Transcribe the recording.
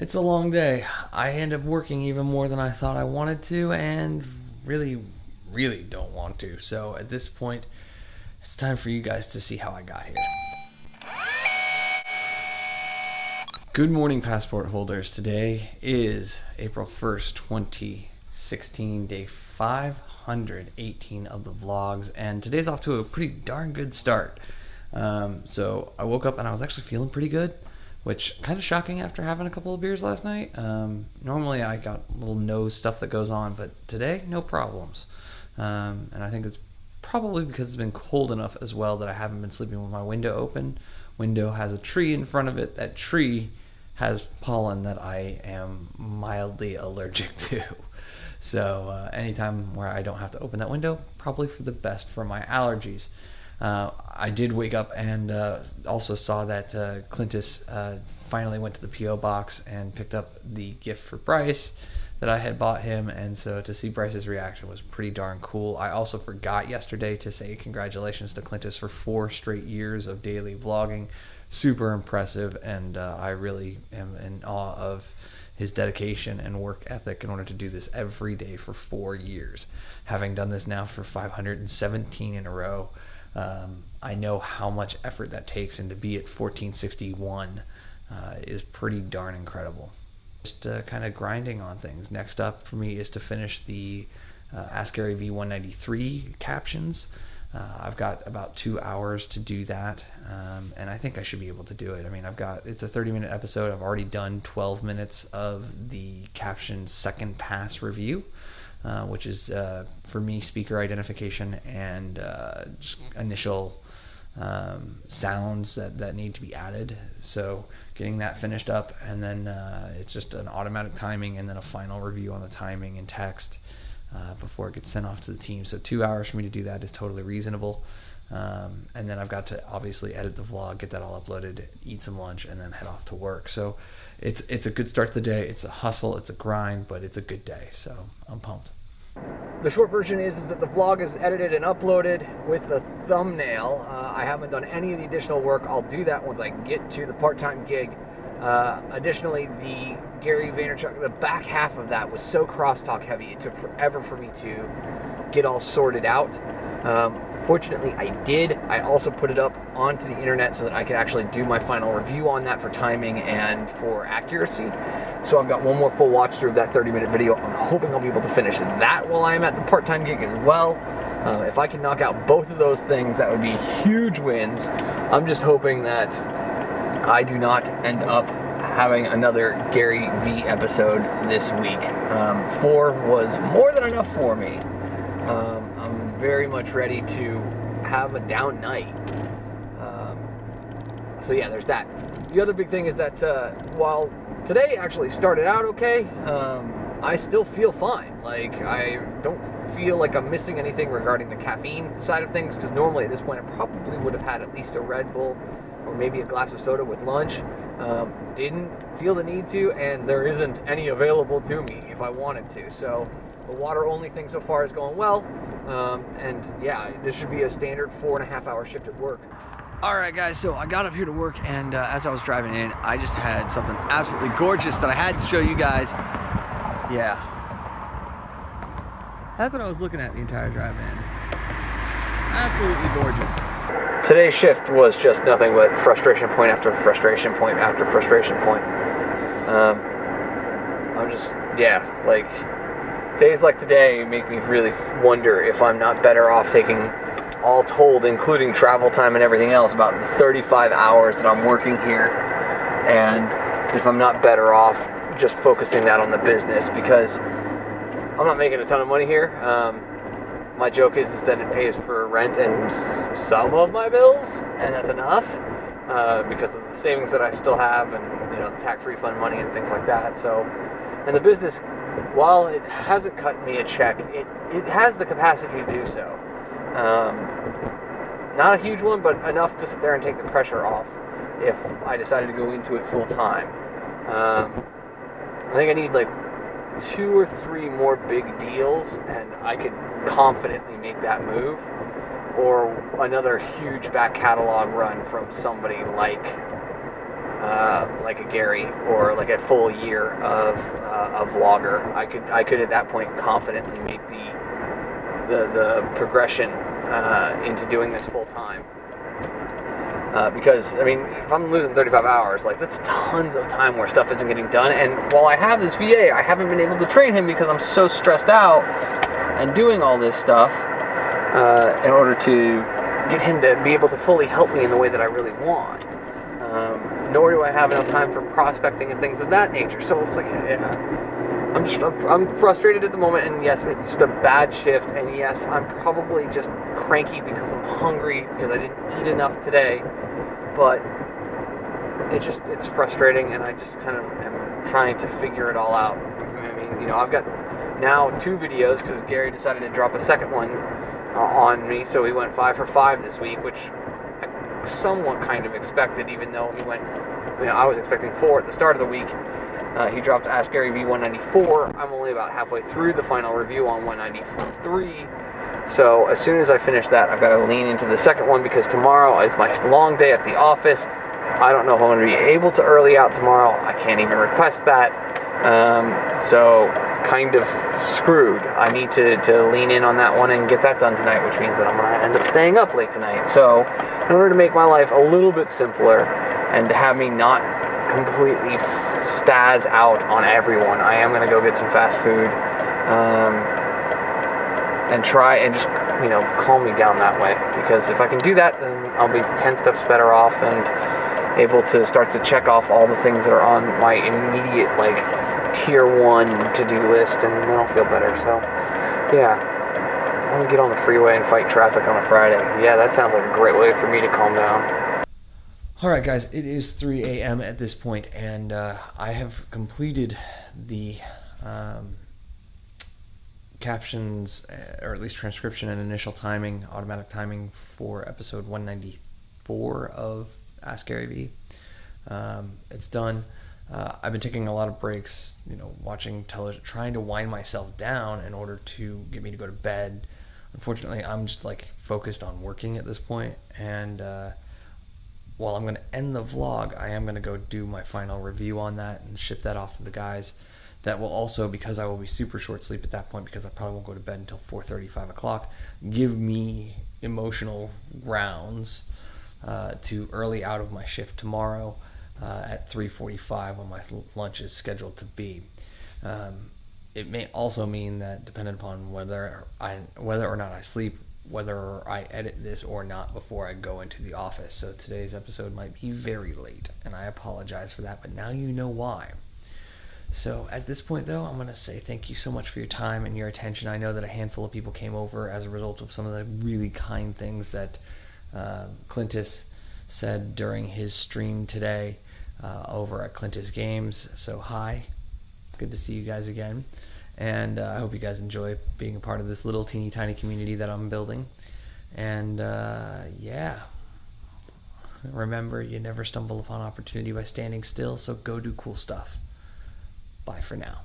It's a long day. I end up working even more than I thought I wanted to, and really, really don't want to. So at this point, it's time for you guys to see how I got here. Good morning, passport holders. Today is April 1st, 2016, day 518 of the vlogs, and today's off to a pretty darn good start. So I woke up and I was actually feeling pretty good, which kind of shocking after having a couple of beers last night. Normally I got little nose stuff that goes on, but today, no problems. And I think it's probably because it's been cold enough as well that I haven't been sleeping with my window open. Window has a tree in front of it. That tree has pollen that I am mildly allergic to. So anytime where I don't have to open that window, probably for the best for my allergies. I did wake up and also saw that Clintus finally went to the P.O. box and picked up the gift for Bryce that I had bought him, and so to see Bryce's reaction was pretty darn cool. I also forgot yesterday to say congratulations to Clintus for 4 straight years of daily vlogging. Super impressive, and I really am in awe of his dedication and work ethic in order to do this every day for 4 years. Having done this now for 517 in a row, I know how much effort that takes, and to be at 1461 is pretty darn incredible. Just kind of grinding on things. Next up for me is to finish the Ask Gary V193 captions. I've got about 2 hours to do that, and I think I should be able to do it. I mean, it's a 30-minute episode. I've already done 12 minutes of the caption second pass review, which is, for me, speaker identification and just initial sounds that need to be added. So getting that finished up, and then it's just an automatic timing and then a final review on the timing and text before it gets sent off to the team. So 2 hours for me to do that is totally reasonable. And then I've got to obviously edit the vlog, get that all uploaded, eat some lunch, and then head off to work. So it's a good start to the day. It's a hustle, it's a grind, but it's a good day. So I'm pumped. The short version is that the vlog is edited and uploaded with the thumbnail. I haven't done any of the additional work. I'll do that once I get to the part-time gig. Additionally, the Gary Vaynerchuk, the back half of that was so crosstalk heavy, it took forever for me to get all sorted out. Fortunately, I did. I also put it up onto the internet so that I could actually do my final review on that for timing and for accuracy. So I've got one more full watch through of that 30-minute video. I'm hoping I'll be able to finish that while I'm at the part-time gig as well. If I can knock out both of those things, that would be huge wins. I'm just hoping that I do not end up having another Gary V episode this week. 4 was more than enough for me. I'm very much ready to have a down night. So yeah, there's that. The other big thing is that while today actually started out okay, I still feel fine. Like, I don't feel like I'm missing anything regarding the caffeine side of things, because normally at this point I probably would have had at least a Red Bull or maybe a glass of soda with lunch. Didn't feel the need to, and there isn't any available to me if I wanted to. So the water only thing so far is going well. And yeah, this should be a standard 4.5 hour shift at work. Alright guys, so I got up here to work, and as I was driving in, I just had something absolutely gorgeous that I had to show you guys. Yeah. That's what I was looking at the entire drive in. Absolutely gorgeous. Today's shift was just nothing but frustration point after frustration point after frustration point. I'm just, yeah, like, days like today make me really wonder if I'm not better off taking, all told, including travel time and everything else, about the 35 hours that I'm working here, and if I'm not better off just focusing that on the business, because I'm not making a ton of money here. My joke is that it pays for rent and some of my bills, and that's enough because of the savings that I still have, and the tax refund money and things like that. So, and the business, while it hasn't cut me a check, it has the capacity to do so. Not a huge one, but enough to sit there and take the pressure off if I decided to go into it full time. I think I need like 2 or 3 more big deals, and I could confidently make that move, or another huge back catalog run from somebody like like a Gary or like a full year of a vlogger. I could at that point confidently make the progression into doing this full time. Because, I mean, if I'm losing 35 hours, like, that's tons of time where stuff isn't getting done. And while I have this VA, I haven't been able to train him because I'm so stressed out and doing all this stuff in order to get him to be able to fully help me in the way that I really want. Nor do I have enough time for prospecting and things of that nature. So it's like, yeah, I'm frustrated at the moment, and yes, it's just a bad shift, and yes, I'm probably just cranky because I'm hungry because I didn't eat enough today, but it's frustrating, and I just kind of am trying to figure it all out. I mean, you know, I've got now 2 videos because Gary decided to drop a second one on me, so we went 5 for 5 this week, which I somewhat kind of expected, even though he went, you know, I was expecting 4 at the start of the week. He dropped Ask Gary V 194. I'm only about halfway through the final review on 193. So as soon as I finish that, I've got to lean into the second one because tomorrow is my long day at the office. I don't know if I'm going to be able to early out tomorrow. I can't even request that. So kind of screwed. I need to lean in on that one and get that done tonight, which means that I'm going to end up staying up late tonight. So in order to make my life a little bit simpler and to have me not completely spaz out on everyone, I am going to go get some fast food and try and just, you know, calm me down that way, because if I can do that, then I'll be 10 steps better off and able to start to check off all the things that are on my immediate, like, tier 1 to-do list, and then I'll feel better. So yeah, I'm going to get on the freeway and fight traffic on a Friday. Yeah, that sounds like a great way for me to calm down. All right, guys, it is 3 a.m. at this point, and I have completed the captions, or at least transcription and initial timing, automatic timing for episode 194 of Ask Gary V. It's done. I've been taking a lot of breaks, you know, watching television, trying to wind myself down in order to get me to go to bed. Unfortunately, I'm just, like, focused on working at this point, and while I'm going to end the vlog, I am going to go do my final review on that and ship that off to the guys. That will also, because I will be super short sleep at that point, because I probably won't go to bed until 4:30, 5 o'clock, give me emotional grounds to early out of my shift tomorrow at 3:45 when my lunch is scheduled to be. It may also mean that, depending upon whether or not I sleep, whether I edit this or not before I go into the office. So today's episode might be very late, and I apologize for that, but now you know why. So at this point, though, I'm going to say thank you so much for your time and your attention. I know that a handful of people came over as a result of some of the really kind things that Clintus said during his stream today over at Clintus Games. So hi, good to see you guys again. And I hope you guys enjoy being a part of this little teeny tiny community that I'm building. And yeah, remember, you never stumble upon opportunity by standing still, so go do cool stuff. Bye for now.